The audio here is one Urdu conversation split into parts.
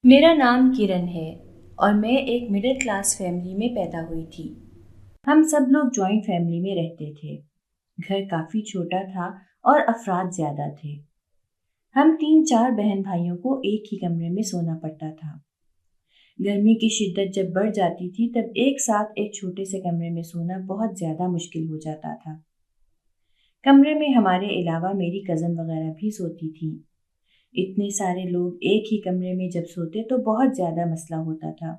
میرا نام کرن ہے اور میں ایک مڈل کلاس فیملی میں پیدا ہوئی تھی۔ ہم سب لوگ جوائنٹ فیملی میں رہتے تھے۔ گھر کافی چھوٹا تھا اور افراد زیادہ تھے۔ ہم 3-4 بہن بھائیوں کو ایک ہی کمرے میں سونا پڑتا تھا۔ گرمی کی شدت جب بڑھ جاتی تھی تب ایک ساتھ ایک چھوٹے سے کمرے میں سونا بہت زیادہ مشکل ہو جاتا تھا۔ کمرے میں ہمارے علاوہ میری کزن وغیرہ بھی سوتی تھیں۔ اتنے سارے لوگ ایک ہی کمرے میں جب سوتے تو بہت زیادہ مسئلہ ہوتا تھا۔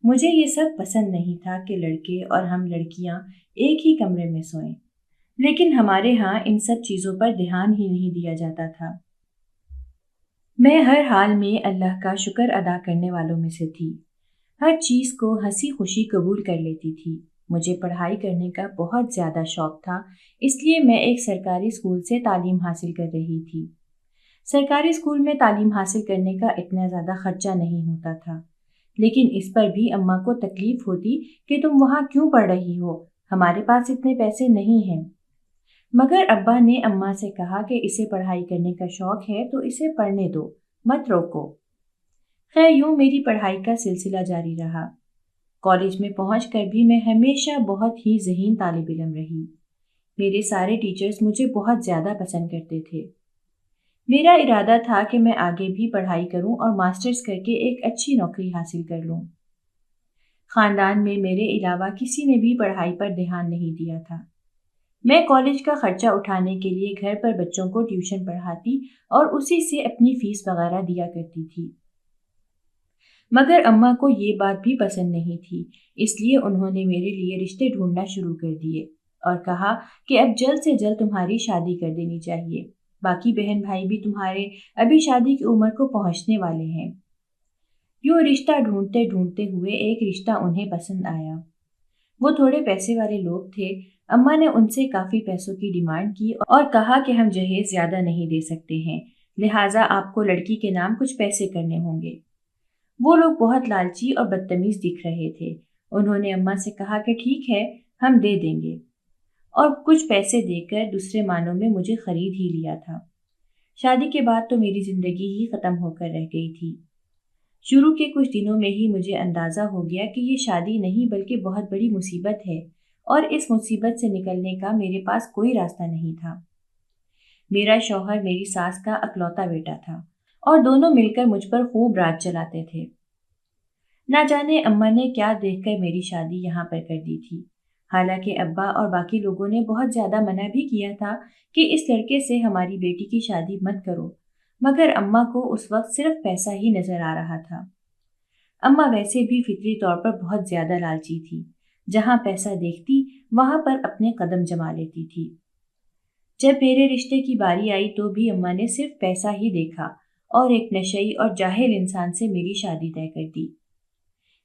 مجھے یہ سب پسند نہیں تھا کہ لڑکے اور ہم لڑکیاں ایک ہی کمرے میں سوئیں، لیکن ہمارے ہاں ان سب چیزوں پر دھیان ہی نہیں دیا جاتا تھا۔ میں ہر حال میں اللہ کا شکر ادا کرنے والوں میں سے تھی۔ ہر چیز کو ہنسی خوشی قبول کر لیتی تھی۔ مجھے پڑھائی کرنے کا بہت زیادہ شوق تھا، اس لیے میں ایک سرکاری اسکول سے تعلیم حاصل کر رہی تھی۔ سرکاری اسکول میں تعلیم حاصل کرنے کا اتنا زیادہ خرچہ نہیں ہوتا تھا، لیکن اس پر بھی اماں کو تکلیف ہوتی کہ تم وہاں کیوں پڑھ رہی ہو، ہمارے پاس اتنے پیسے نہیں ہیں۔ مگر ابا نے اماں سے کہا کہ اسے پڑھائی کرنے کا شوق ہے تو اسے پڑھنے دو، مت روکو۔ خیر یوں میری پڑھائی کا سلسلہ جاری رہا۔ کالج میں پہنچ کر بھی میں ہمیشہ بہت ہی ذہین طالب علم رہی۔ میرے سارے ٹیچرز مجھے بہت زیادہ پسند کرتے تھے۔ میرا ارادہ تھا کہ میں آگے بھی پڑھائی کروں اور ماسٹرز کر کے ایک اچھی نوکری حاصل کر لوں۔ خاندان میں میرے علاوہ کسی نے بھی پڑھائی پر دھیان نہیں دیا تھا۔ میں کالج کا خرچہ اٹھانے کے لیے گھر پر بچوں کو ٹیوشن پڑھاتی اور اسی سے اپنی فیس وغیرہ دیا کرتی تھی۔ مگر اماں کو یہ بات بھی پسند نہیں تھی، اس لیے انہوں نے میرے لیے رشتے ڈھونڈنا شروع کر دیے اور کہا کہ اب جلد سے جلد تمہاری شادی کر دینی چاہیے، باقی بہن بھائی بھی تمہارے ابھی شادی کی عمر کو پہنچنے والے ہیں۔ یوں رشتہ ڈھونڈتے ڈھونڈتے ہوئے ایک رشتہ انہیں پسند آیا۔ وہ تھوڑے پیسے والے لوگ تھے۔ اماں نے ان سے کافی پیسوں کی ڈیمانڈ کی اور کہا کہ ہم جہیز زیادہ نہیں دے سکتے ہیں، لہٰذا آپ کو لڑکی کے نام کچھ پیسے کرنے ہوں گے۔ وہ لوگ بہت لالچی اور بدتمیز دکھ رہے تھے۔ انہوں نے اماں سے کہا کہ ٹھیک ہے، ہم دے دیں گے، اور کچھ پیسے دے کر دوسرے معنوں میں مجھے خرید ہی لیا تھا۔ شادی کے بعد تو میری زندگی ہی ختم ہو کر رہ گئی تھی۔ شروع کے کچھ دنوں میں ہی مجھے اندازہ ہو گیا کہ یہ شادی نہیں بلکہ بہت بڑی مصیبت ہے، اور اس مصیبت سے نکلنے کا میرے پاس کوئی راستہ نہیں تھا۔ میرا شوہر میری ساس کا اکلوتا بیٹا تھا اور دونوں مل کر مجھ پر خوب راج چلاتے تھے۔ نہ جانے اماں نے کیا دیکھ کر میری شادی یہاں پر کر دی تھی۔ حالانکہ ابا اور باقی لوگوں نے بہت زیادہ منع بھی کیا تھا کہ اس لڑکے سے ہماری بیٹی کی شادی مت کرو، مگر اماں کو اس وقت صرف پیسہ ہی نظر آ رہا تھا۔ اماں ویسے بھی فطری طور پر بہت زیادہ لالچی تھی، جہاں پیسہ دیکھتی وہاں پر اپنے قدم جما لیتی تھی۔ جب میرے رشتے کی باری آئی تو بھی اماں نے صرف پیسہ ہی دیکھا اور ایک نشئی اور جاہل انسان سے میری شادی طے کر دی۔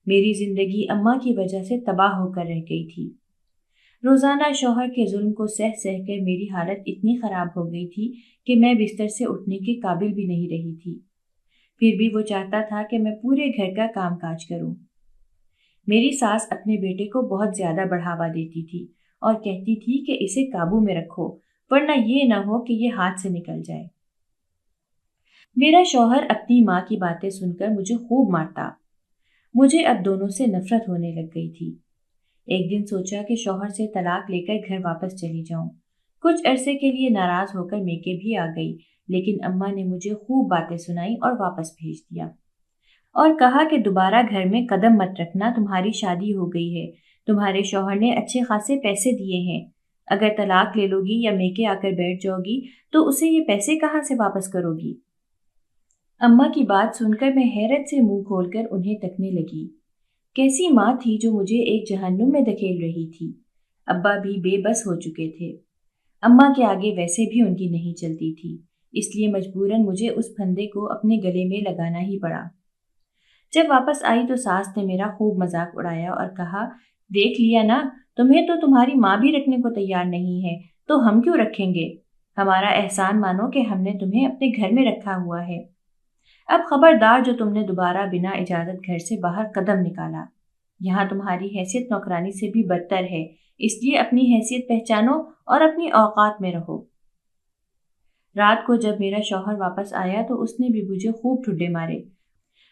میری زندگی اماں کی وجہ سے تباہ ہو کر رہ گئی تھی۔ روزانہ شوہر کے ظلم کو سہ سہ کر میری حالت اتنی خراب ہو گئی تھی کہ میں بستر سے اٹھنے کے قابل بھی نہیں رہی تھی۔ پھر بھی وہ چاہتا تھا کہ میں پورے گھر کا کام کاج کروں۔ میری ساس اپنے بیٹے کو بہت زیادہ بڑھاوا دیتی تھی اور کہتی تھی کہ اسے قابو میں رکھو، ورنہ یہ نہ ہو کہ یہ ہاتھ سے نکل جائے۔ میرا شوہر اپنی ماں کی باتیں سن کر مجھے خوب مارتا۔ مجھے اب دونوں سے نفرت ہونے لگ گئی تھی۔ ایک دن سوچا کہ شوہر سے طلاق لے کر گھر واپس چلی جاؤں۔ کچھ عرصے کے لیے ناراض ہو کر میکے بھی آ گئی، لیکن اماں نے مجھے خوب باتیں سنائی اور واپس بھیج دیا اور کہا کہ دوبارہ گھر میں قدم مت رکھنا، تمہاری شادی ہو گئی ہے، تمہارے شوہر نے اچھے خاصے پیسے دیے ہیں، اگر طلاق لے لو گی یا میکے آ کر بیٹھ جاؤ گی تو اسے یہ پیسے کہاں سے واپس کرو گی؟ اماں کی بات سن کر میں حیرت سے منہ کھول کر انہیں تکنے لگی۔ کیسی ماں تھی جو مجھے ایک جہنم میں دھکیل رہی تھی۔ ابا بھی بے بس ہو چکے تھے۔ اماں کے آگے ویسے بھی ان کی نہیں چلتی تھی، اس لیے مجبوراً مجھے اس پھندے کو اپنے گلے میں لگانا ہی پڑا۔ جب واپس آئی تو ساس نے میرا خوب مذاق اڑایا اور کہا، دیکھ لیا نا، تمہیں تو تمہاری ماں بھی رکھنے کو تیار نہیں ہے، تو ہم کیوں رکھیں گے؟ ہمارا احسان مانو کہ ہم نے تمہیں اپنے گھر میں رکھا ہوا ہے۔ اب خبردار جو تم نے دوبارہ بنا اجازت گھر سے باہر قدم نکالا۔ یہاں تمہاری حیثیت نوکرانی سے بھی بدتر ہے، اس لیے اپنی حیثیت پہچانو اور اپنی اوقات میں رہو۔ رات کو جب میرا شوہر واپس آیا تو اس نے بھی مجھے خوب ٹھڈے مارے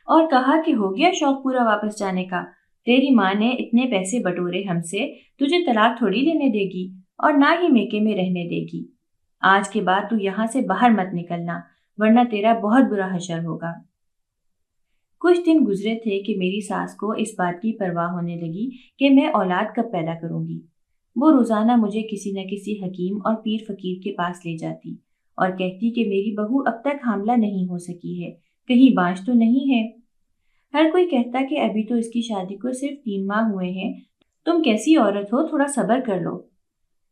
اور کہا کہ ہو گیا شوق پورا واپس جانے کا، تیری ماں نے اتنے پیسے بٹورے ہم سے، تجھے طلاق تھوڑی لینے دے گی اور نہ ہی میکے میں رہنے دے گی۔ آج کے بعد تو یہاں سے باہر مت نکلنا، ورنہ تیرا بہت برا حشر ہوگا۔ کچھ دن گزرے تھے کہ میری ساس کو اس بات کی پرواہ ہونے لگی کہ میں اولاد کب پیدا کروں گی۔ وہ روزانہ مجھے کسی نہ کسی حکیم اور پیر فقیر کے پاس لے جاتی اور کہتی کہ میری بہو اب تک حاملہ نہیں ہو سکی ہے، کہیں بانجھ تو نہیں ہے۔ ہر کوئی کہتا کہ ابھی تو اس کی شادی کو صرف 3 ماہ ہوئے ہیں، تم کیسی عورت ہو، تھوڑا صبر کر لو۔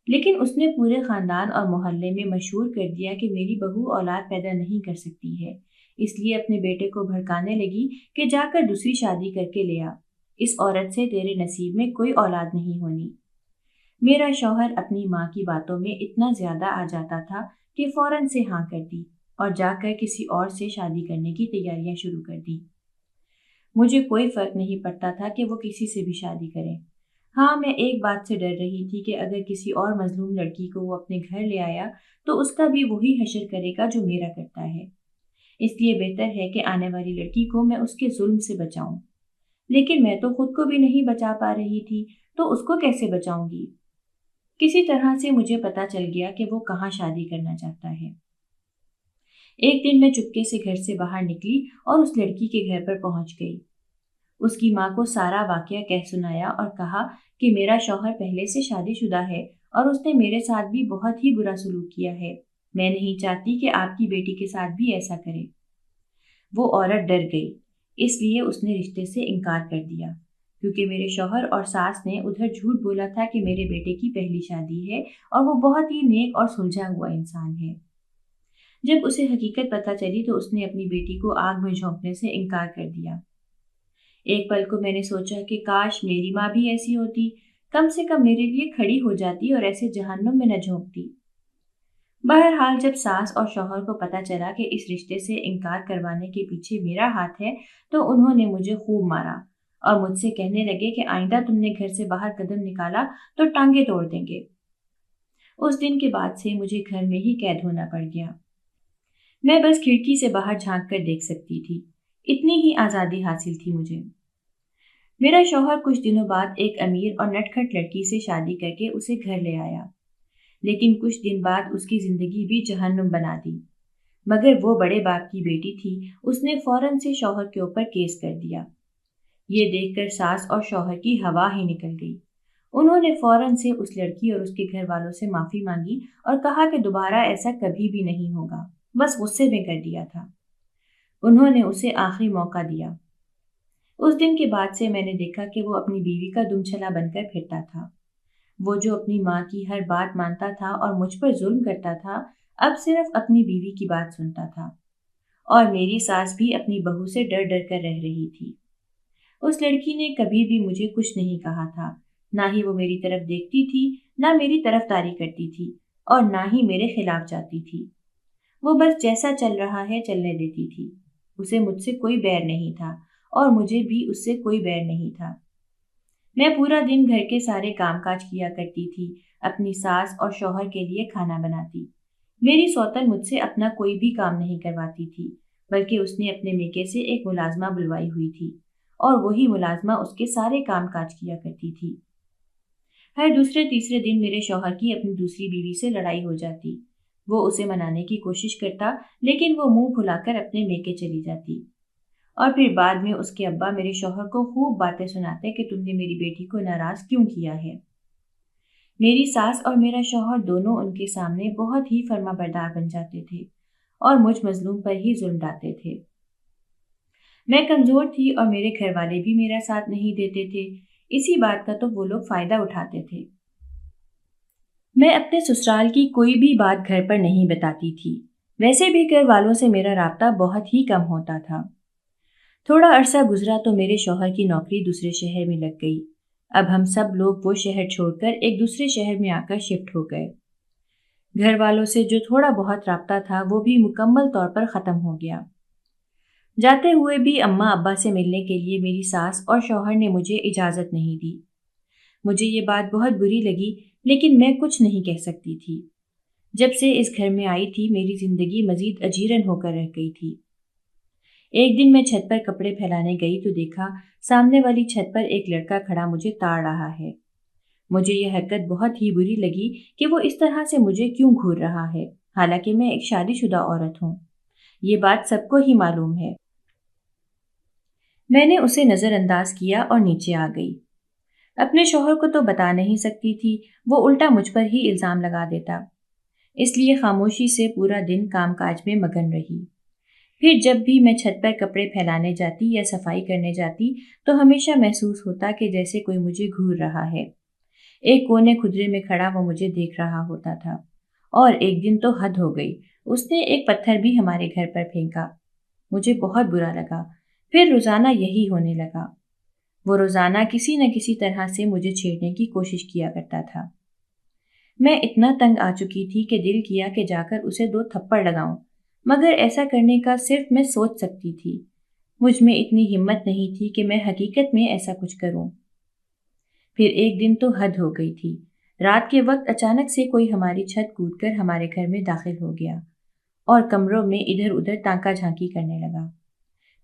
لیکن اس نے پورے خاندان اور محلے میں مشہور کر دیا کہ میری بہو اولاد پیدا نہیں کر سکتی ہے، اس لیے اپنے بیٹے کو بھڑکانے لگی کہ جا کر دوسری شادی کر کے لے آ، اس عورت سے تیرے نصیب میں کوئی اولاد نہیں ہونی۔ میرا شوہر اپنی ماں کی باتوں میں اتنا زیادہ آ جاتا تھا کہ فوراً سے ہاں کر دی اور جا کر کسی اور سے شادی کرنے کی تیاریاں شروع کر دی۔ مجھے کوئی فرق نہیں پڑتا تھا کہ وہ کسی سے بھی شادی کریں۔ ہاں، میں ایک بات سے ڈر رہی تھی کہ اگر کسی اور مظلوم لڑکی کو وہ اپنے گھر لے آیا تو اس کا بھی وہی حشر کرے گا جو میرا کرتا ہے۔ اس لیے بہتر ہے کہ آنے والی لڑکی کو میں اس کے ظلم سے بچاؤں۔ لیکن میں تو خود کو بھی نہیں بچا پا رہی تھی، تو اس کو کیسے بچاؤں گی؟ کسی طرح سے مجھے پتا چل گیا کہ وہ کہاں شادی کرنا چاہتا ہے۔ ایک دن میں چپکے سے گھر سے باہر نکلی اور اس لڑکی کے گھر پر پہنچ گئی۔ اس کی ماں کو سارا واقعہ کہہ سنایا اور کہا کہ میرا شوہر پہلے سے شادی شدہ ہے اور اس نے میرے ساتھ بھی بہت ہی برا سلوک کیا ہے، میں نہیں چاہتی کہ آپ کی بیٹی کے ساتھ بھی ایسا کرے۔ وہ عورت ڈر گئی، اس لیے اس نے رشتے سے انکار کر دیا، کیونکہ میرے شوہر اور ساس نے ادھر جھوٹ بولا تھا کہ میرے بیٹے کی پہلی شادی ہے اور وہ بہت ہی نیک اور سلجھا ہوا انسان ہے۔ جب اسے حقیقت پتہ چلی تو اس نے اپنی بیٹی کو آگ میں جھونکنے سے انکار کر دیا۔ ایک پل کو میں نے سوچا کہ کاش میری ماں بھی ایسی ہوتی، کم سے کم میرے لیے کھڑی ہو جاتی اور ایسے جہنم میں نہ جھونکتی۔ بہرحال جب ساس اور شوہر کو پتہ چلا کہ اس رشتے سے انکار کروانے کے پیچھے میرا ہاتھ ہے تو انہوں نے مجھے خوب مارا اور مجھ سے کہنے لگے کہ آئندہ تم نے گھر سے باہر قدم نکالا تو ٹانگیں توڑ دیں گے۔ اس دن کے بعد سے مجھے گھر میں ہی قید ہونا پڑ گیا۔ میں بس کھڑکی سے باہر جھانک کر دیکھ سکتی تھی، اتنی ہی آزادی حاصل تھی مجھے۔ میرا شوہر کچھ دنوں بعد ایک امیر اور نٹ کھٹ لڑکی سے شادی کر کے اسے گھر لے آیا، لیکن کچھ دن بعد اس کی زندگی بھی جہنم بنا دی۔ مگر وہ بڑے باپ کی بیٹی تھی، اس نے فوراً سے شوہر کے اوپر کیس کر دیا۔ یہ دیکھ کر ساس اور شوہر کی ہوا ہی نکل گئی۔ انہوں نے فوراً سے اس لڑکی اور اس کے گھر والوں سے معافی مانگی اور کہا کہ دوبارہ ایسا کبھی بھی نہیں ہوگا، بس غصے میں کر دیا تھا۔ انہوں نے اسے آخری موقع دیا۔ اس دن کے بعد سے میں نے دیکھا کہ وہ اپنی بیوی کا دمچلا بن کر پھرتا تھا۔ وہ جو اپنی ماں کی ہر بات مانتا تھا اور مجھ پر ظلم کرتا تھا، اب صرف اپنی بیوی کی بات سنتا تھا، اور میری ساس بھی اپنی بہو سے ڈر ڈر کر رہ رہی تھی۔ اس لڑکی نے کبھی بھی مجھے کچھ نہیں کہا تھا، نہ ہی وہ میری طرف دیکھتی تھی، نہ میری طرفداری کرتی تھی اور نہ ہی میرے خلاف جاتی تھی۔ وہ بس جیسا چل رہا ہے چلنے دیتی تھی۔ اسے مجھ سے کوئی بیر نہیں تھا اور مجھے بھی اس سے کوئی بیر نہیں تھا۔ میں پورا دن گھر کے سارے کام کاج کیا کرتی تھی، اپنی ساس اور شوہر کے لیے کھانا بناتی۔ میری سوتن مجھ سے اپنا کوئی بھی کام نہیں کرواتی تھی، بلکہ اس نے اپنے میکے سے ایک ملازمہ بلوائی ہوئی تھی اور وہی ملازمہ اس کے سارے کام کاج کیا کرتی تھی۔ ہر دوسرے تیسرے دن میرے شوہر کی اپنی دوسری بیوی سے لڑائی ہو جاتی۔ وہ اسے منانے کی کوشش کرتا، لیکن وہ منہ پھلا کر اپنے میکے چلی جاتی، اور پھر بعد میں اس کے ابا میرے شوہر کو خوب باتیں سناتے کہ تم نے میری بیٹی کو ناراض کیوں کیا ہے۔ میری ساس اور میرا شوہر دونوں ان کے سامنے بہت ہی فرما بردار بن جاتے تھے اور مجھ مظلوم پر ہی ظلم ڈالتے تھے۔ میں کمزور تھی اور میرے گھر والے بھی میرا ساتھ نہیں دیتے تھے، اسی بات کا تو وہ لوگ فائدہ اٹھاتے تھے۔ میں اپنے سسرال کی کوئی بھی بات گھر پر نہیں بتاتی تھی، ویسے بھی گھر والوں سے میرا رابطہ بہت ہی کم ہوتا تھا۔ تھوڑا عرصہ گزرا تو میرے شوہر کی نوکری دوسرے شہر میں لگ گئی۔ اب ہم سب لوگ وہ شہر چھوڑ کر ایک دوسرے شہر میں آ کر شفٹ ہو گئے۔ گھر والوں سے جو تھوڑا بہت رابطہ تھا وہ بھی مکمل طور پر ختم ہو گیا۔ جاتے ہوئے بھی اماں ابا سے ملنے کے لیے میری ساس اور شوہر نے مجھے اجازت نہیں دی۔ مجھے یہ بات بہت بری لگی، لیکن میں کچھ نہیں کہہ سکتی تھی۔ جب سے اس گھر میں آئی تھی میری زندگی مزید اجیرن ہو کر رہ گئی تھی۔ ایک دن میں چھت پر کپڑے پھیلانے گئی تو دیکھا سامنے والی چھت پر ایک لڑکا کھڑا مجھے تاڑ رہا ہے۔ مجھے یہ حرکت بہت ہی بری لگی کہ وہ اس طرح سے مجھے کیوں گھور رہا ہے، حالانکہ میں ایک شادی شدہ عورت ہوں۔ یہ بات سب کو ہی معلوم ہے۔ میں نے اسے نظر انداز کیا اور نیچے آ گئی۔ اپنے شوہر کو تو بتا نہیں سکتی تھی، وہ الٹا مجھ پر ہی الزام لگا دیتا، اس لیے خاموشی سے پورا دن کام کاج میں مگن رہی۔ پھر جب بھی میں چھت پر کپڑے پھیلانے جاتی یا صفائی کرنے جاتی تو ہمیشہ محسوس ہوتا کہ جیسے کوئی مجھے گھور رہا ہے۔ ایک کونے کھدرے میں کھڑا وہ مجھے دیکھ رہا ہوتا تھا۔ اور ایک دن تو حد ہو گئی، اس نے ایک پتھر بھی ہمارے گھر پر پھینکا۔ مجھے بہت برا لگا۔ پھر روزانہ یہی ہونے لگا۔ وہ روزانہ کسی نہ کسی طرح سے مجھے چھیڑنے کی کوشش کیا کرتا تھا۔ میں اتنا تنگ آ چکی تھی کہ دل کیا کہ جا کر اسے 2 تھپڑ لگاؤں، مگر ایسا کرنے کا صرف میں سوچ سکتی تھی۔ مجھ میں اتنی ہمت نہیں تھی کہ میں حقیقت میں ایسا کچھ کروں۔ پھر ایک دن تو حد ہو گئی تھی۔ رات کے وقت اچانک سے کوئی ہماری چھت کود کر ہمارے گھر میں داخل ہو گیا اور کمروں میں ادھر ادھر تانکا جھانکی کرنے لگا۔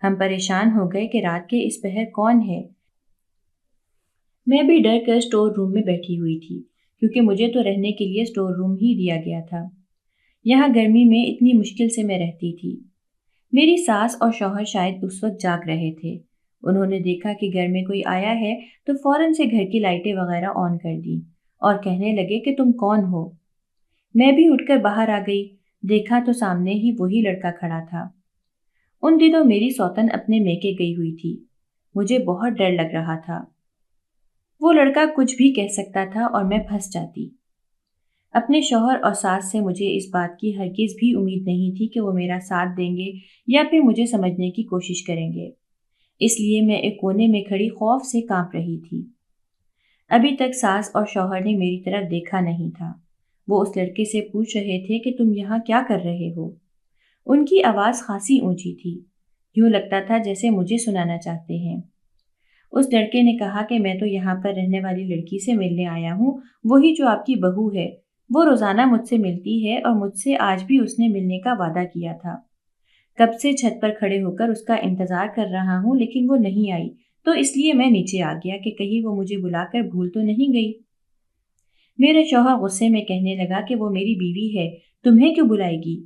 ہم پریشان ہو گئے کہ رات کے اس پہر کون ہے۔ میں بھی ڈر کر اسٹور روم میں بیٹھی ہوئی تھی، کیونکہ مجھے تو رہنے کے لیے اسٹور روم ہی دیا گیا تھا۔ یہاں گرمی میں اتنی مشکل سے میں رہتی تھی۔ میری ساس اور شوہر شاید اس وقت جاگ رہے تھے۔ انہوں نے دیکھا کہ گھر میں کوئی آیا ہے تو فوراً سے گھر کی لائٹیں وغیرہ آن کر دیں اور کہنے لگے کہ تم کون ہو؟ میں بھی اٹھ کر باہر آ گئی۔ دیکھا تو سامنے ہی وہی لڑکا کھڑا تھا۔ ان دنوں میری سوتن اپنے میکے گئی ہوئی تھی۔ مجھے بہت ڈر لگ رہا تھا۔ وہ لڑکا کچھ بھی کہہ سکتا تھا اور میں پھنس جاتی۔ اپنے شوہر اور ساس سے مجھے اس بات کی ہرگز بھی امید نہیں تھی کہ وہ میرا ساتھ دیں گے یا پھر مجھے سمجھنے کی کوشش کریں گے، اس لیے میں ایک کونے میں کھڑی خوف سے کانپ رہی تھی۔ ابھی تک ساس اور شوہر نے میری طرف دیکھا نہیں تھا۔ وہ اس لڑکے سے پوچھ رہے تھے کہ تم یہاں کیا کر رہے ہو؟ ان کی آواز خاصی اونچی تھی، یوں لگتا تھا جیسے مجھے سنانا چاہتے ہیں۔ اس لڑکے نے کہا کہ میں تو یہاں پر رہنے والی لڑکی سے ملنے آیا ہوں، وہی جو آپ کی بہو ہے۔ وہ روزانہ مجھ سے ملتی ہے اور مجھ سے آج بھی اس نے ملنے کا وعدہ کیا تھا۔ کب سے چھت پر کھڑے ہو کر اس کا انتظار کر رہا ہوں لیکن وہ نہیں آئی، تو اس لیے میں نیچے آ گیا کہ کہیں وہ مجھے بلا کر بھول تو نہیں گئی۔ میرے شوہر غصے میں کہنے لگا کہ وہ میری بیوی ہے، تمہیں کیوں بلائے گی؟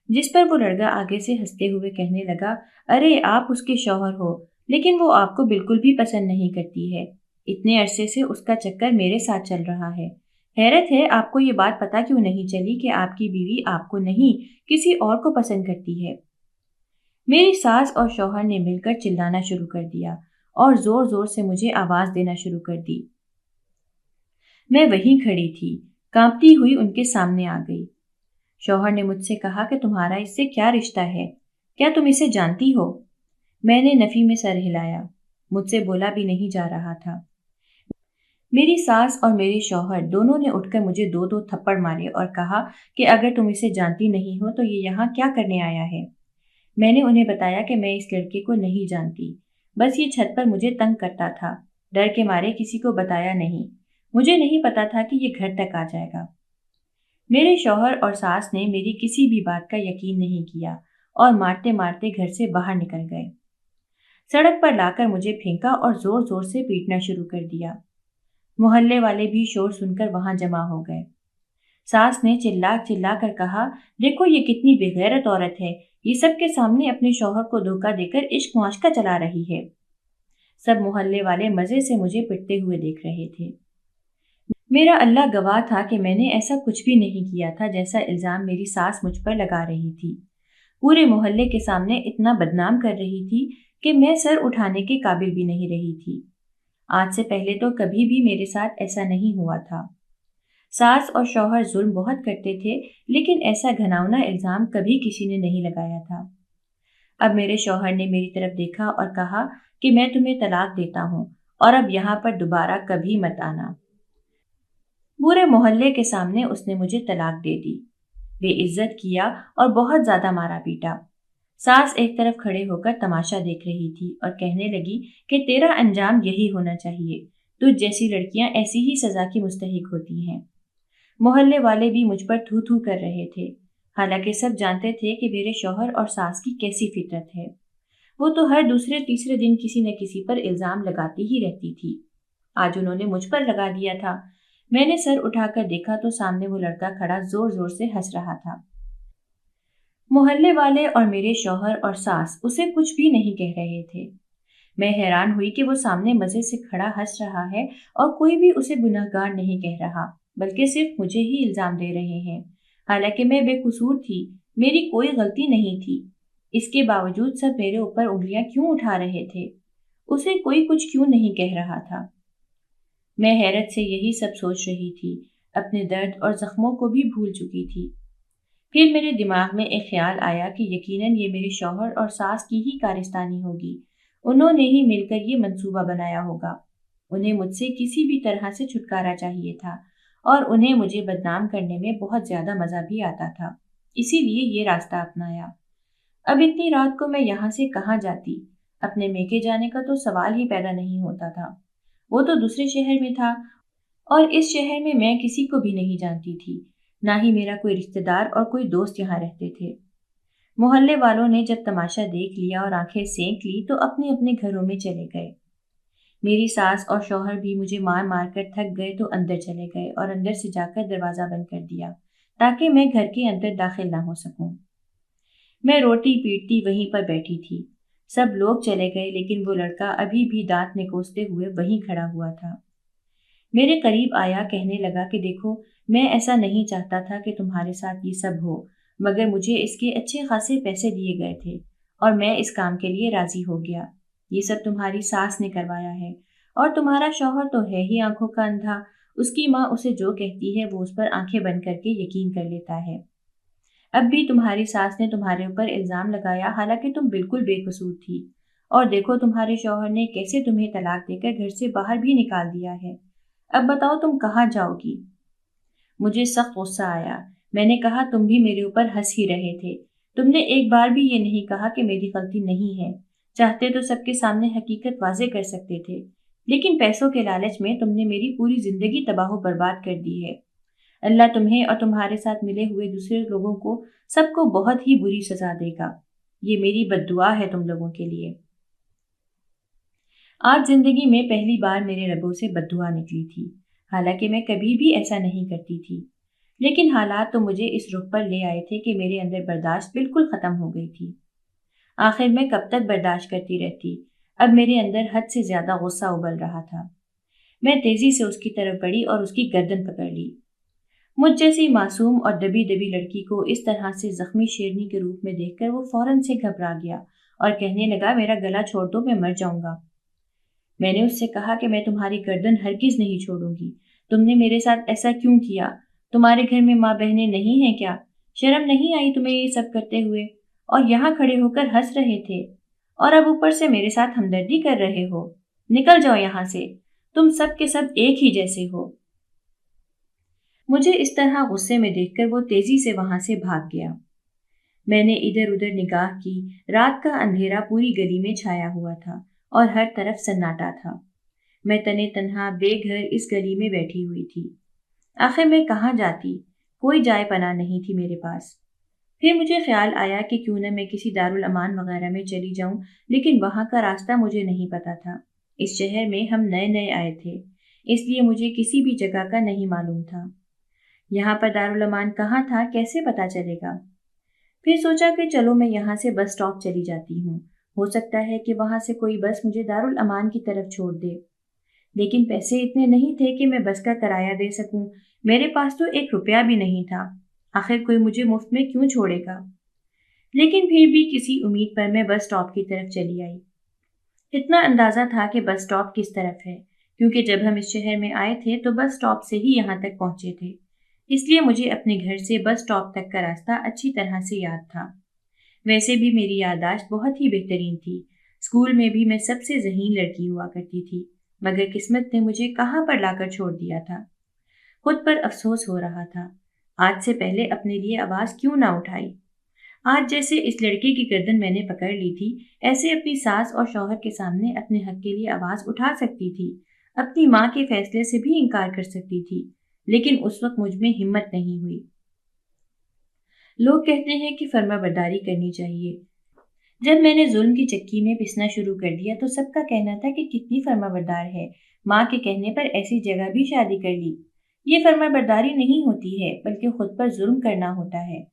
جس پر وہ لڑکا آگے سے ہنستے ہوئے کہنے لگا، ارے آپ اس کے شوہر ہو، لیکن وہ آپ کو بالکل بھی پسند نہیں کرتی ہے۔ اتنے عرصے سے اس کا چکر میرے ساتھ چل رہا ہے۔ حیرت ہے آپ کو یہ بات پتہ کیوں نہیں چلی کہ آپ کی بیوی آپ کو نہیں کسی اور کو پسند کرتی ہے۔ میری ساس اور شوہر نے مل کر چلانا شروع کر دیا اور زور زور سے مجھے آواز دینا شروع کر دی۔ میں وہیں کھڑی تھی، کانپتی ہوئی ان کے سامنے آ گئی۔ شوہر نے مجھ سے کہا کہ تمہارا اس سے کیا رشتہ ہے؟ کیا تم اسے جانتی ہو؟ میں نے نفی میں سر ہلایا۔ مجھ سے بولا بھی نہیں جا رہا تھا۔ میری ساس اور میرے شوہر دونوں نے اٹھ کر مجھے 2 تھپڑ مارے اور کہا کہ اگر تم اسے جانتی نہیں ہو تو یہ یہاں کیا کرنے آیا ہے؟ میں نے انہیں بتایا کہ میں اس لڑکے کو نہیں جانتی، بس یہ چھت پر مجھے تنگ کرتا تھا، ڈر کے مارے کسی کو بتایا نہیں، مجھے نہیں پتا تھا کہ یہ گھر تک آ جائے گا۔ میرے شوہر اور ساس نے میری کسی بھی بات کا یقین نہیں کیا اور مارتے مارتے گھر سے باہر نکل گئے۔ سڑک پر لا کر مجھے پھینکا اور زور زور سے پیٹنا شروع کر دیا۔ محلے والے بھی شور سن کر وہاں جمع ہو گئے۔ ساس نے چلا چلا کر کہا، دیکھو یہ کتنی بے غیرت عورت ہے، یہ سب کے سامنے اپنے شوہر کو دھوکہ دے کر عشق معاشقہ چلا رہی ہے۔ سب محلے والے مزے سے مجھے پٹتے ہوئے دیکھ رہے تھے۔ میرا اللہ گواہ تھا کہ میں نے ایسا کچھ بھی نہیں کیا تھا جیسا الزام میری ساس مجھ پر لگا رہی تھی۔ پورے محلے کے سامنے اتنا بدنام کر رہی تھی کہ میں سر اٹھانے کے قابل بھی نہیں رہی تھی۔ آج سے پہلے تو کبھی بھی میرے ساتھ ایسا نہیں ہوا تھا۔ ساس اور شوہر ظلم بہت کرتے تھے لیکن ایسا گھناؤنا الزام کبھی کسی نے نہیں لگایا تھا۔ اب میرے شوہر نے میری طرف دیکھا اور کہا کہ میں تمہیں طلاق دیتا ہوں اور اب یہاں پر دوبارہ کبھی مت آنا۔ پورے محلے کے سامنے اس نے مجھے طلاق دے دی، بے عزت کیا اور بہت زیادہ مارا پیٹا۔ ساس ایک طرف کھڑے ہو کر تماشا دیکھ رہی تھی اور کہنے لگی کہ تیرا انجام یہی ہونا چاہیے، تجھ جیسی لڑکیاں ایسی ہی سزا کی مستحق ہوتی ہیں۔ محلے والے بھی مجھ پر تھو تھو کر رہے تھے، حالانکہ سب جانتے تھے کہ میرے شوہر اور ساس کی کیسی فطرت ہے۔ وہ تو ہر دوسرے تیسرے دن کسی نہ کسی پر الزام لگاتی ہی رہتی تھی۔ آج انہوں نے مجھ پر لگا دیا تھا۔ میں نے سر اٹھا کر دیکھا تو سامنے وہ لڑکا کھڑا زور زور سے ہنس رہا تھا۔ محلے والے اور میرے شوہر اور ساس اسے کچھ بھی نہیں کہہ رہے تھے۔ میں حیران ہوئی کہ وہ سامنے مزے سے کھڑا ہنس رہا ہے اور کوئی بھی اسے گنہگار نہیں کہہ رہا، بلکہ صرف مجھے ہی الزام دے رہے ہیں، حالانکہ میں بے قصور تھی، میری کوئی غلطی نہیں تھی۔ اس کے باوجود سب میرے اوپر انگلیاں کیوں اٹھا رہے تھے؟ اسے کوئی کچھ کیوں نہیں کہہ رہا تھا؟ میں حیرت سے یہی سب سوچ رہی تھی، اپنے درد اور زخموں کو بھی بھول چکی تھی۔ پھر میرے دماغ میں ایک خیال آیا کہ یقیناً یہ میرے شوہر اور ساس کی ہی کارستانی ہوگی، انہوں نے ہی مل کر یہ منصوبہ بنایا ہوگا۔ انہیں مجھ سے کسی بھی طرح سے چھٹکارا چاہیے تھا اور انہیں مجھے بدنام کرنے میں بہت زیادہ مزہ بھی آتا تھا، اسی لیے یہ راستہ اپنایا۔ اب اتنی رات کو میں یہاں سے کہاں جاتی؟ اپنے میکے جانے کا تو سوال ہی پیدا نہیں ہوتا تھا۔ وہ تو دوسرے شہر میں تھا اور اس شہر میں کسی کو بھی نہیں جانتی تھی، نہ ہی میرا کوئی رشتہ دار اور کوئی دوست یہاں رہتے تھے۔ محلے والوں نے جب تماشا دیکھ لیا اور آنکھیں سینک لی تو اپنے اپنے گھروں میں چلے گئے۔ میری ساس اور شوہر بھی مجھے مار مار کر تھک گئے تو اندر چلے گئے اور اندر سے جا کر دروازہ بند کر دیا تاکہ میں گھر کے اندر داخل نہ ہو سکوں۔ میں روٹی پیٹتی وہیں پر بیٹھی تھی۔ سب لوگ چلے گئے لیکن وہ لڑکا ابھی بھی دانت نکوستے ہوئے وہیں کھڑا ہوا تھا۔ میرے قریب آیا، کہنے لگا کہ دیکھو، میں ایسا نہیں چاہتا تھا کہ تمہارے ساتھ یہ سب ہو، مگر مجھے اس کے اچھے خاصے پیسے دیے گئے تھے اور میں اس کام کے لیے راضی ہو گیا۔ یہ سب تمہاری ساس نے کروایا ہے اور تمہارا شوہر تو ہے ہی آنکھوں کا اندھا، اس کی ماں اسے جو کہتی ہے وہ اس پر آنکھیں بند کر کے یقین کر لیتا ہے۔ اب بھی تمہاری ساس نے تمہارے اوپر الزام لگایا حالانکہ تم بالکل بے قصور تھی، اور دیکھو تمہارے شوہر نے کیسے تمہیں طلاق دے کر گھر سے باہر بھی نکال دیا ہے۔ اب بتاؤ تم کہاں جاؤ گی؟ مجھے سخت غصہ آیا۔ میں نے کہا تم بھی میرے اوپر ہنس ہی رہے تھے، تم نے ایک بار بھی یہ نہیں کہا کہ میری غلطی نہیں ہے، چاہتے تو سب کے سامنے حقیقت واضح کر سکتے تھے، لیکن پیسوں کے لالچ میں تم نے میری پوری زندگی تباہ و برباد کر دی ہے۔ اللہ تمہیں اور تمہارے ساتھ ملے ہوئے دوسرے لوگوں کو سب کو بہت ہی بری سزا دے گا، یہ میری بد دعا ہے تم لوگوں کے لیے۔ آج زندگی میں پہلی بار میرے لبوں سے بد دعا نکلی تھی، حالانکہ میں کبھی بھی ایسا نہیں کرتی تھی، لیکن حالات تو مجھے اس رخ پر لے آئے تھے کہ میرے اندر برداشت بالکل ختم ہو گئی تھی۔ آخر میں کب تک برداشت کرتی رہتی؟ اب میرے اندر حد سے زیادہ غصہ ابل رہا تھا۔ میں تیزی سے اس کی طرف بڑھی اور اس کی گردن پکڑ لی۔ مجھ جیسی معصوم اور دبی دبی لڑکی کو اس طرح سے زخمی شیرنی کے روپ میں دیکھ کر وہ فوراً سے گھبرا گیا اور کہنے لگا میرا گلا چھوڑ دو، میں مر جاؤں گا۔ میں نے اس سے کہا کہ میں تمہاری گردن ہرگز نہیں چھوڑوں گی، تم نے میرے ساتھ ایسا کیوں کیا؟ تمہارے گھر میں ماں بہنیں نہیں ہیں کیا؟ شرم نہیں آئی تمہیں یہ سب کرتے ہوئے؟ اور یہاں کھڑے ہو کر ہنس رہے تھے اور اب اوپر سے میرے ساتھ ہمدردی کر رہے ہو؟ نکل جاؤ یہاں سے، تم سب کے سب ایک ہی جیسے ہو۔ مجھے اس طرح غصے میں دیکھ کر وہ تیزی سے وہاں سے بھاگ گیا۔ میں نے ادھر ادھر نگاہ کی، رات کا اندھیرا پوری گلی میں چھایا ہوا تھا اور ہر طرف سناٹا تھا۔ میں تنے تنہا بے گھر اس گلی میں بیٹھی ہوئی تھی۔ آخر میں کہاں جاتی؟ کوئی جائے پناہ نہیں تھی میرے پاس۔ پھر مجھے خیال آیا کہ کیوں نہ میں کسی دارالامان وغیرہ میں چلی جاؤں، لیکن وہاں کا راستہ مجھے نہیں پتا تھا۔ اس شہر میں ہم نئے نئے آئے تھے، اس لیے مجھے کسی بھی جگہ کا نہیں معلوم تھا۔ یہاں پر دارالامان کہاں تھا کیسے پتا چلے گا؟ پھر سوچا کہ چلو میں یہاں سے بس اسٹاپ چلی جاتی ہوں، ہو سکتا ہے کہ وہاں سے کوئی بس مجھے دارالامان کی طرف چھوڑ دے، لیکن پیسے اتنے نہیں تھے کہ میں بس کا کرایہ دے سکوں، میرے پاس تو 1 روپیہ بھی نہیں تھا، آخر کوئی مجھے مفت میں کیوں چھوڑے گا؟ لیکن پھر بھی کسی امید پر میں بس اسٹاپ کی طرف چلی آئی۔ اتنا اندازہ تھا کہ بس اسٹاپ کس طرف ہے، کیونکہ جب ہم اس شہر میں آئے تھے تو بس اسٹاپ سے ہی یہاں تک پہنچے تھے، اس لیے مجھے اپنے گھر سے بس اسٹاپ تک کا راستہ اچھی طرح سے یاد تھا۔ ویسے بھی میری یادداشت بہت ہی بہترین تھی، اسکول میں بھی میں سب سے ذہین لڑکی ہوا کرتی تھی، مگر قسمت نے مجھے کہاں پر لا کر چھوڑ دیا تھا۔ خود پر افسوس ہو رہا تھا، آج سے پہلے اپنے لیے آواز کیوں نہ اٹھائی۔ آج جیسے اس لڑکے کی گردن میں نے پکڑ لی تھی، ایسے اپنی ساس اور شوہر کے سامنے اپنے حق کے لیے آواز اٹھا سکتی تھی، اپنی ماں کے فیصلے سے بھی انکار کر سکتی تھی، لیکن اس وقت مجھ میں ہمت نہیں ہوئی۔ لوگ کہتے ہیں کہ فرما برداری کرنی چاہیے، جب میں نے ظلم کی چکی میں پسنا شروع کر دیا تو سب کا کہنا تھا کہ کتنی فرمانبردار ہے، ماں کے کہنے پر ایسی جگہ بھی شادی کر لی۔ یہ فرمانبرداری نہیں ہوتی ہے بلکہ خود پر ظلم کرنا ہوتا ہے۔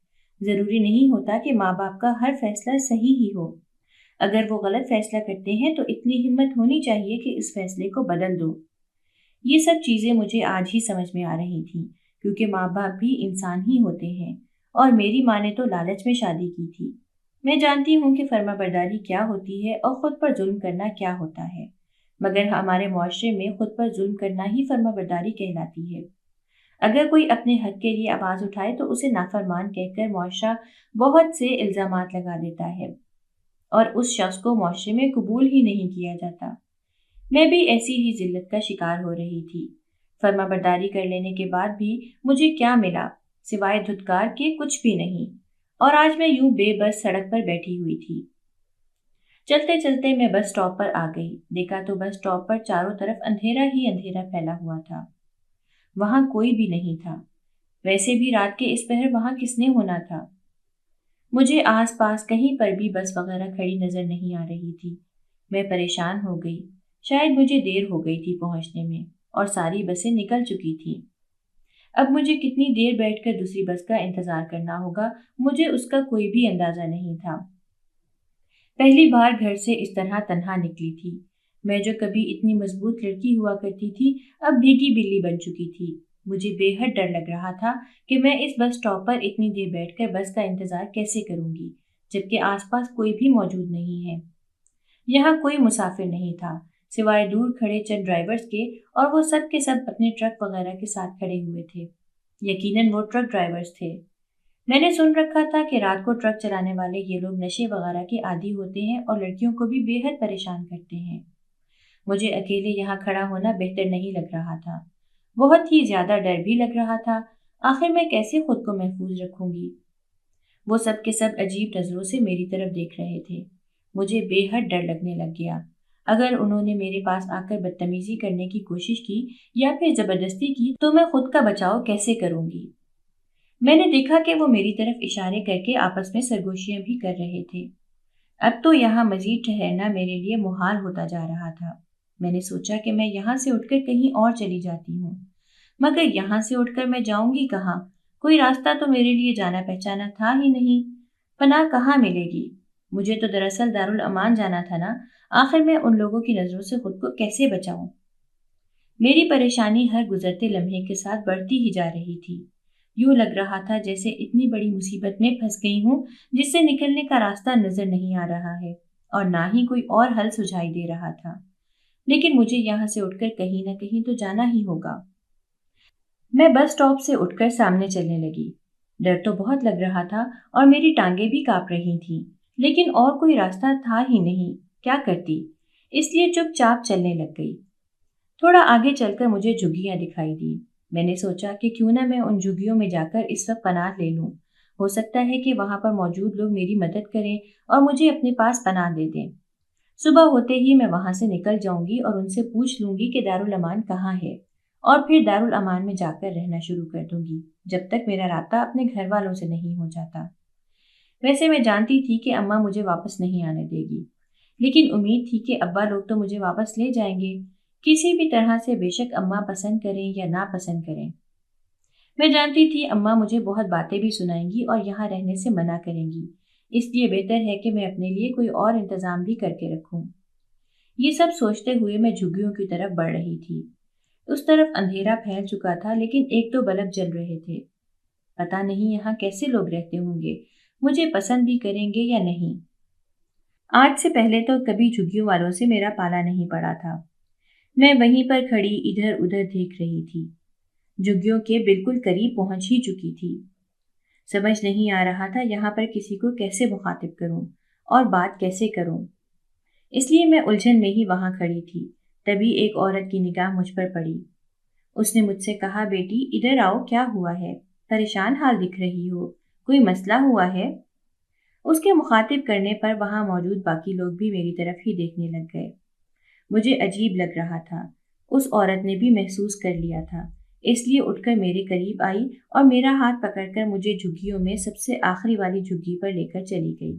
ضروری نہیں ہوتا کہ ماں باپ کا ہر فیصلہ صحیح ہی ہو۔ اگر وہ غلط فیصلہ کرتے ہیں تو اتنی ہمت ہونی چاہیے کہ اس فیصلے کو بدل دو۔ یہ سب چیزیں مجھے آج ہی سمجھ میں آ رہی تھیں، کیونکہ ماں باپ بھی انسان ہی ہوتے ہیں، اور میری ماں نے تو لالچ میں شادی کی تھی۔ میں جانتی ہوں کہ فرمانبرداری کیا ہوتی ہے اور خود پر ظلم کرنا کیا ہوتا ہے، مگر ہمارے معاشرے میں خود پر ظلم کرنا ہی فرمانبرداری کہلاتی ہے۔ اگر کوئی اپنے حق کے لیے آواز اٹھائے تو اسے نافرمان کہہ کر معاشرہ بہت سے الزامات لگا دیتا ہے اور اس شخص کو معاشرے میں قبول ہی نہیں کیا جاتا۔ میں بھی ایسی ہی ذلت کا شکار ہو رہی تھی۔ فرمانبرداری کر لینے کے بعد بھی مجھے کیا ملا سوائے دھتکار کے؟ کچھ بھی نہیں، اور آج میں یوں بے بس سڑک پر بیٹھی ہوئی تھی۔ چلتے چلتے میں بس اسٹاپ پر آ گئی۔ دیکھا تو بس اسٹاپ پر چاروں طرف اندھیرا ہی اندھیرا پھیلا ہوا تھا، وہاں کوئی بھی نہیں تھا۔ ویسے بھی رات کے اس پہر وہاں کس نے ہونا تھا؟ مجھے آس پاس کہیں پر بھی بس وغیرہ کھڑی نظر نہیں آ رہی تھی۔ میں پریشان ہو گئی، شاید مجھے دیر ہو گئی تھی پہنچنے میں اور ساری بسیں نکل چکی تھیں۔ اب مجھے کتنی دیر بیٹھ کر دوسری بس کا انتظار کرنا ہوگا، مجھے اس کا کوئی بھی اندازہ نہیں تھا۔ پہلی بار گھر سے اس طرح تنہا نکلی تھی۔ میں جو کبھی اتنی مضبوط لڑکی ہوا کرتی تھی اب بھیگی بلی بن چکی تھی۔ مجھے بے حد ڈر لگ رہا تھا کہ میں اس بس اسٹاپ پر اتنی دیر بیٹھ کر بس کا انتظار کیسے کروں گی جبکہ آس پاس کوئی بھی موجود نہیں ہے۔ یہاں کوئی مسافر نہیں تھا سوائے دور کھڑے چند ڈرائیورز کے، اور وہ سب کے سب اپنے ٹرک وغیرہ کے ساتھ کھڑے ہوئے تھے۔ یقیناً وہ ٹرک ڈرائیورز تھے۔ میں نے سن رکھا تھا کہ رات کو ٹرک چلانے والے یہ لوگ نشے وغیرہ کے عادی ہوتے ہیں اور لڑکیوں کو بھی بے حد پریشان کرتے ہیں۔ مجھے اکیلے یہاں کھڑا ہونا بہتر نہیں لگ رہا تھا، بہت ہی زیادہ ڈر بھی لگ رہا تھا۔ آخر میں کیسے خود کو محفوظ رکھوں گی؟ وہ سب کے سب عجیب نظروں سے میری طرف دیکھ رہے تھے۔ مجھے بے حد ڈر لگنے لگ گیا۔ اگر انہوں نے میرے پاس آ کر بدتمیزی کرنے کی کوشش کی یا پھر زبردستی کی تو میں خود کا بچاؤ کیسے کروں گی؟ میں نے دیکھا کہ وہ میری طرف اشارے کر کے آپس میں سرگوشیاں بھی کر رہے تھے۔ اب تو یہاں مزید ٹھہرنا میرے لیے محال ہوتا جا رہا تھا۔ میں نے سوچا کہ میں یہاں سے اٹھ کر کہیں اور چلی جاتی ہوں، مگر یہاں سے اٹھ کر میں جاؤں گی کہاں؟ کوئی راستہ تو میرے لیے جانا پہچانا تھا ہی نہیں۔ پناہ کہاں ملے گی؟ مجھے تو دراصل دارالامان جانا تھا نا۔ آخر میں ان لوگوں کی نظروں سے خود کو کیسے بچاؤں؟ میری پریشانی ہر گزرتے لمحے کے ساتھ بڑھتی ہی جا رہی تھی۔ یوں لگ رہا تھا جیسے اتنی بڑی مصیبت میں پھنس گئی ہوں جس سے نکلنے کا راستہ نظر نہیں آ رہا ہے اور نہ ہی کوئی اور حل سجھائی دے رہا تھا۔ لیکن مجھے یہاں سے اٹھ کر کہیں نہ کہیں تو جانا ہی ہوگا۔ میں بس اسٹاپ سے اٹھ کر سامنے چلنے لگی۔ ڈر تو بہت لگ رہا تھا اور میری ٹانگیں بھی کانپ رہی تھیں، لیکن اور کوئی راستہ تھا ہی نہیں۔ کیا کرتی؟ اس لیے چپ چاپ چلنے لگ گئی۔ تھوڑا آگے چل کر مجھے جھگیاں دکھائی دیں۔ میں نے سوچا کہ کیوں نہ میں ان جھگیوں میں جا کر اس وقت پناہ لے لوں۔ ہو سکتا ہے کہ وہاں پر موجود لوگ میری مدد کریں اور مجھے اپنے پاس پناہ دے دیں۔ صبح ہوتے ہی میں وہاں سے نکل جاؤں گی اور ان سے پوچھ لوں گی کہ دارالامان کہاں ہے، اور پھر دارالامان میں جا کر رہنا شروع کر دوں گی جب تک میرا رابطہ اپنے گھر والوں سے نہیں ہو جاتا۔ ویسے میں جانتی تھی کہ اماں مجھے واپس نہیں آنے دے گی، لیکن امید تھی کہ ابا لوگ تو مجھے واپس لے جائیں گے کسی بھی طرح سے، بے شک اماں پسند کریں یا نا پسند کریں۔ میں جانتی تھی اماں مجھے بہت باتیں بھی سنائیں گی اور یہاں رہنے سے منع کریں گی، اس لیے بہتر ہے کہ میں اپنے لیے کوئی اور انتظام بھی کر کے رکھوں۔ یہ سب سوچتے ہوئے میں جھگیوں کی طرف بڑھ رہی تھی۔ اس طرف اندھیرا پھیل چکا تھا لیکن ایک دو بلب جل رہے تھے۔ پتہ نہیں یہاں کیسے لوگ رہتے ہوں گے، مجھے پسند بھی کریں گے یا نہیں۔ آج سے پہلے تو کبھی جھگیوں والوں سے میرا پالا نہیں پڑا تھا۔ میں وہیں پر کھڑی ادھر ادھر دیکھ رہی تھی، جھگیوں کے بالکل قریب پہنچ ہی چکی تھی۔ سمجھ نہیں آ رہا تھا یہاں پر کسی کو کیسے مخاطب کروں اور بات کیسے کروں، اس لیے میں الجھن میں ہی وہاں کھڑی تھی۔ تبھی ایک عورت کی نگاہ مجھ پر پڑی۔ اس نے مجھ سے کہا، بیٹی ادھر آؤ، کیا ہوا ہے؟ پریشان حال دکھ رہی ہو، کوئی مسئلہ ہوا ہے؟ اس کے مخاطب کرنے پر وہاں موجود باقی لوگ بھی میری طرف ہی دیکھنے لگ گئے۔ مجھے عجیب لگ رہا تھا، اس عورت نے بھی محسوس کر لیا تھا، اس لیے اٹھ کر میرے قریب آئی اور میرا ہاتھ پکڑ کر مجھے جھگیوں میں سب سے آخری والی جھگی پر لے کر چلی گئی۔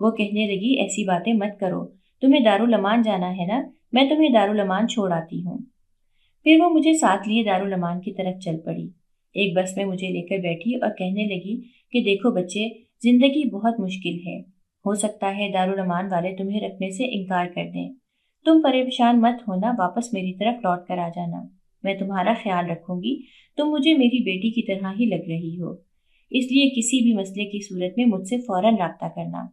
وہ کہنے لگی ایسی باتیں مت کرو، تمہیں دارالامان جانا ہے نا، میں تمہیں دارالامان چھوڑ آتی ہوں۔ پھر وہ مجھے ساتھ لیے دارالامان کی طرف چل پڑی۔ ایک بس میں مجھے لے کر بیٹھی اور کہنے لگی کہ دیکھو بچے، زندگی بہت مشکل ہے، ہو سکتا ہے دارالامان والے تمہیں رکھنے سے انکار کر دیں، تم پریشان مت ہونا، واپس میری طرف لوٹ کر آ جانا، میں تمہارا خیال رکھوں گی، تم مجھے میری بیٹی کی طرح ہی لگ رہی ہو، اس لیے کسی بھی مسئلے کی صورت میں مجھ سے فوراً رابطہ کرنا۔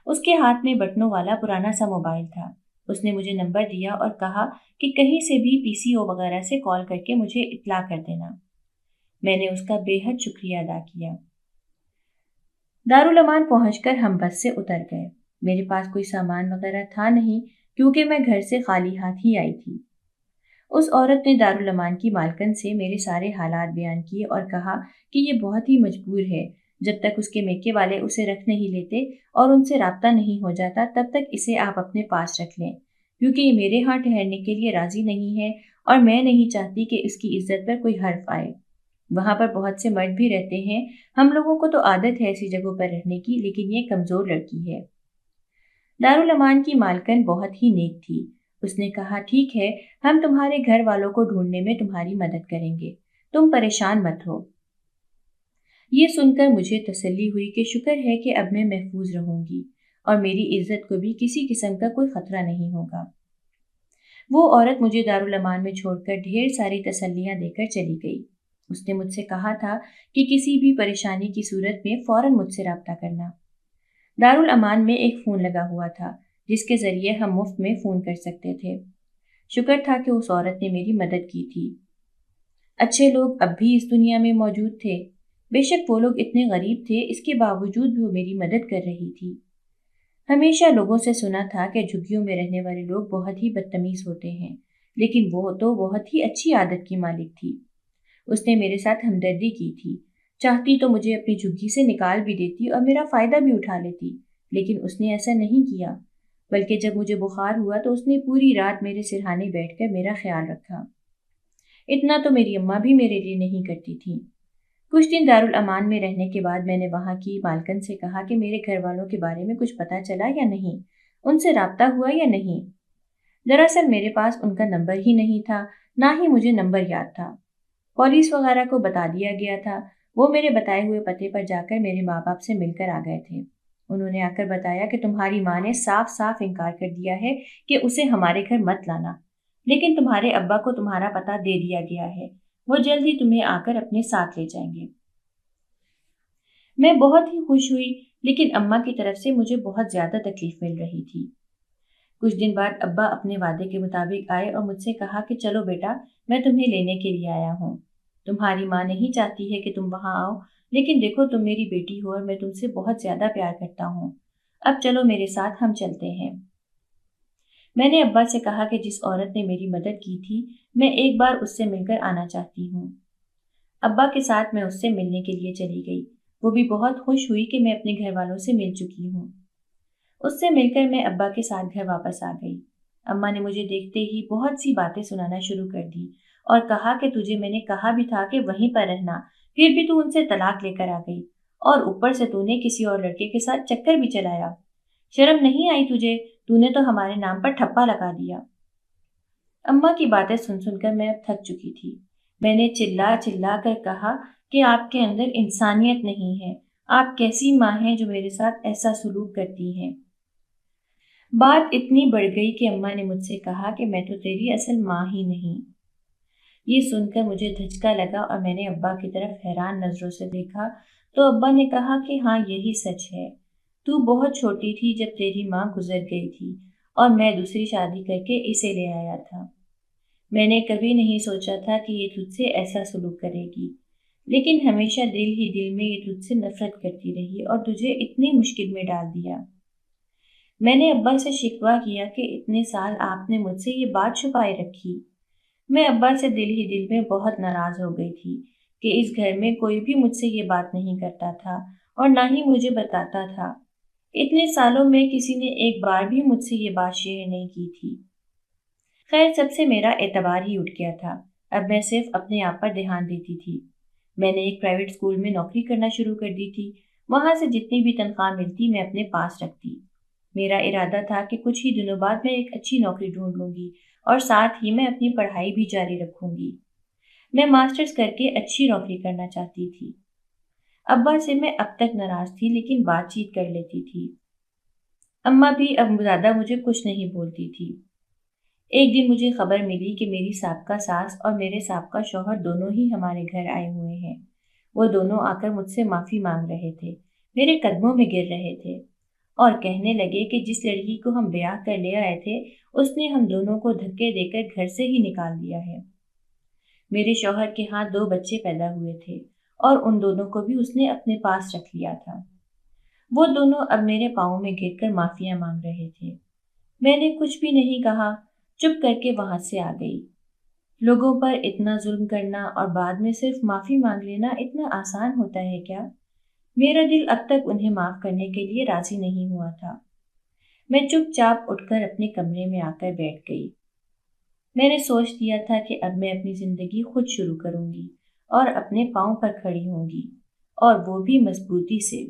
اس کے ہاتھ میں بٹنوں والا پرانا سا موبائل تھا۔ اس نے مجھے نمبر دیا اور کہا کہ کہیں سے بھی PCO وغیرہ سے کال کر کے مجھے اطلاع کر دینا۔ میں نے اس کا بے حد شکریہ ادا کیا۔ دارالامان پہنچ کر ہم بس سے اتر گئے۔ میرے پاس کوئی سامان وغیرہ تھا نہیں کیونکہ میں گھر سے خالی ہاتھ ہی آئی تھی۔ اس عورت نے دارالامان کی مالکن سے میرے سارے حالات بیان کیے اور کہا کہ یہ بہت ہی مجبور ہے، جب تک اس کے میکے والے اسے رکھ نہیں لیتے اور ان سے رابطہ نہیں ہو جاتا تب تک اسے آپ اپنے پاس رکھ لیں، کیونکہ یہ میرے ہاں ٹھہرنے کے لیے راضی نہیں ہے اور میں نہیں چاہتی کہ اس کی عزت پر کوئی حرف آئے۔ وہاں پر بہت سے مرد بھی رہتے ہیں، ہم لوگوں کو تو عادت ہے ایسی جگہوں پر رہنے کی، لیکن یہ کمزور لڑکی ہے۔ دارالامان کی مالکن بہت ہی نیک تھی۔ اس نے کہا ٹھیک ہے، ہم تمہارے گھر والوں کو ڈھونڈنے میں تمہاری مدد کریں گے، تم پریشان مت ہو۔ یہ سن کر مجھے تسلی ہوئی کہ شکر ہے کہ اب میں محفوظ رہوں گی اور میری عزت کو بھی کسی قسم کا کوئی خطرہ نہیں ہوگا۔ وہ عورت مجھے دارالامان میں چھوڑ کر ڈھیر ساری تسلیاں دے کر چلی گئی۔ اس نے مجھ سے کہا تھا کہ کسی بھی پریشانی کی صورت میں فوراً مجھ سے رابطہ کرنا۔ دارالامان میں ایک فون لگا ہوا تھا جس کے ذریعے ہم مفت میں فون کر سکتے تھے۔ شکر تھا کہ اس عورت نے میری مدد کی تھی۔ اچھے لوگ اب بھی اس دنیا میں موجود تھے۔ بے شک وہ لوگ اتنے غریب تھے، اس کے باوجود بھی وہ میری مدد کر رہی تھی۔ ہمیشہ لوگوں سے سنا تھا کہ جھگیوں میں رہنے والے لوگ بہت ہی بدتمیز ہوتے ہیں، لیکن وہ تو بہت ہی اچھی عادت کی مالک تھی۔ اس نے میرے ساتھ ہمدردی کی تھی، چاہتی تو مجھے اپنی جھگی سے نکال بھی دیتی اور میرا فائدہ بھی اٹھا لیتی، لیکن اس نے ایسا نہیں کیا، بلکہ جب مجھے بخار ہوا تو اس نے پوری رات میرے سرہانے بیٹھ کر میرا خیال رکھا۔ اتنا تو میری اماں بھی میرے لیے نہیں کرتی تھی۔ کچھ دن دارالامان میں رہنے کے بعد میں نے وہاں کی مالکن سے کہا کہ میرے گھر والوں کے بارے میں کچھ پتہ چلا یا نہیں، ان سے رابطہ ہوا یا نہیں۔ دراصل میرے پاس ان کا نمبر ہی نہیں تھا، نہ ہی مجھے نمبر یاد تھا۔ پولیس وغیرہ کو بتا دیا گیا تھا، وہ میرے بتائے ہوئے پتے پر جا کر میرے ماں باپ سے مل کر آ گئے تھے۔ انہوں نے آ کر بتایا کہ تمہاری ماں نے صاف صاف انکار کر دیا ہے کہ اسے ہمارے گھر مت لانا، لیکن تمہارے ابا کو تمہارا پتہ دے دیا گیا ہے، وہ جلد ہی تمہیں آ کر اپنے ساتھ لے جائیں گے۔ میں بہت ہی خوش ہوئی، لیکن اماں کی طرف سے مجھے بہت زیادہ تکلیف مل رہی تھی۔ کچھ دن بعد ابا اپنے وعدے کے مطابق آئے اور مجھ سے کہا کہ چلو بیٹا، میں تمہیں لینے کے لیے آیا ہوں۔ تمہاری ماں نہیں چاہتی ہے کہ تم وہاں آؤ، لیکن دیکھو تم میری بیٹی ہو اور میں تم سے بہت زیادہ پیار کرتا ہوں، اب چلو میرے ساتھ، ہم چلتے ہیں۔ میں نے ابا سے کہا کہ جس عورت نے میری مدد کی تھی، میں ایک بار اس سے مل کر آنا چاہتی ہوں۔ ابا کے ساتھ میں اس سے ملنے کے لیے چلی گئی۔ وہ بھی بہت خوش ہوئی کہ میں اپنے گھر والوں سے مل چکی ہوں۔ اس سے مل کر میں ابا کے ساتھ گھر واپس آ گئی۔ اماں نے مجھے دیکھتے ہی بہت سی باتیں سنانا شروع کر دی اور کہا کہ تجھے میں نے کہا بھی تھا کہ وہیں پر رہنا، پھر بھی تو ان سے طلاق لے کر آ گئی، اور اوپر سے تو نے کسی اور لڑکے کے ساتھ چکر بھی چلایا، شرم نہیں آئی تجھے؟ تو نے تو ہمارے نام پر ٹھپا لگا دیا۔ اماں کی باتیں سن سن کر میں اب تھک چکی تھی۔ میں نے چلا چلا کر کہا کہ آپ کے اندر انسانیت نہیں ہے، آپ کیسی ماں ہیں جو میرے ساتھ ایسا سلوک کرتی ہیں؟ بات اتنی بڑھ گئی کہ اماں نے مجھ سے کہا کہ میں تو تیری اصل ماں ہی نہیں۔ یہ سن کر مجھے دھچکا لگا اور میں نے ابا کی طرف حیران نظروں سے دیکھا تو ابا نے کہا کہ ہاں یہی سچ ہے، تو بہت چھوٹی تھی جب تیری ماں گزر گئی تھی اور میں دوسری شادی کر کے اسے لے آیا تھا۔ میں نے کبھی نہیں سوچا تھا کہ یہ تجھ سے ایسا سلوک کرے گی، لیکن ہمیشہ دل ہی دل میں یہ تجھ سے نفرت کرتی رہی اور تجھے اتنی مشکل میں ڈال دیا۔ میں نے ابا سے شکوہ کیا کہ اتنے سال آپ نے مجھ سے یہ بات چھپائے رکھی۔ میں ابا سے دل ہی دل میں بہت ناراض ہو گئی تھی کہ اس گھر میں کوئی بھی مجھ سے یہ بات نہیں کرتا تھا اور نہ ہی مجھے بتاتا تھا۔ اتنے سالوں میں کسی نے ایک بار بھی مجھ سے یہ بات شیئر نہیں کی تھی۔ خیر سب سے میرا اعتبار ہی اٹھ گیا تھا، اب میں صرف اپنے آپ پر دھیان دیتی تھی۔ میں نے ایک پرائیویٹ اسکول میں نوکری کرنا شروع کر دی تھی۔ وہاں سے جتنی بھی تنخواہ ملتی میں اپنے پاس رکھتی۔ میرا ارادہ تھا کہ کچھ ہی دنوں بعد میں ایک اچھی نوکری ڈھونڈ لوں گی اور ساتھ ہی میں اپنی پڑھائی بھی جاری رکھوں گی۔ میں ماسٹرز کر کے اچھی نوکری کرنا چاہتی تھی۔ ابا سے میں اب تک ناراض تھی لیکن بات چیت کر لیتی تھی۔ اماں بھی اب زیادہ مجھے کچھ نہیں بولتی تھی۔ ایک دن مجھے خبر ملی کہ میری سابقہ ساس اور میرے سابقہ شوہر دونوں ہی ہمارے گھر آئے ہوئے ہیں۔ وہ دونوں آ کر مجھ سے معافی مانگ رہے تھے، میرے قدموں میں گر رہے تھے اور کہنے لگے کہ جس لڑکی کو ہم بیاہ کر لے آئے تھے اس نے ہم دونوں کو دھکے دے کر گھر سے ہی نکال دیا ہے۔ میرے شوہر کے ہاں 2 بچے پیدا ہوئے تھے اور ان دونوں کو بھی اس نے اپنے پاس رکھ لیا تھا۔ وہ دونوں اب میرے پاؤں میں گر کر معافیاں مانگ رہے تھے۔ میں نے کچھ بھی نہیں کہا، چپ کر کے وہاں سے آ گئی۔ لوگوں پر اتنا ظلم کرنا اور بعد میں صرف معافی مانگ لینا اتنا آسان ہوتا ہے کیا؟ میرا دل اب تک انہیں معاف کرنے کے لیے راضی نہیں ہوا تھا۔ میں چپ چاپ اٹھ کر اپنے کمرے میں آ کر بیٹھ گئی۔ میں نے سوچ لیا تھا کہ اب میں اپنی زندگی خود شروع کروں گی اور اپنے پاؤں پر کھڑی ہوں گی، اور وہ بھی مضبوطی سے۔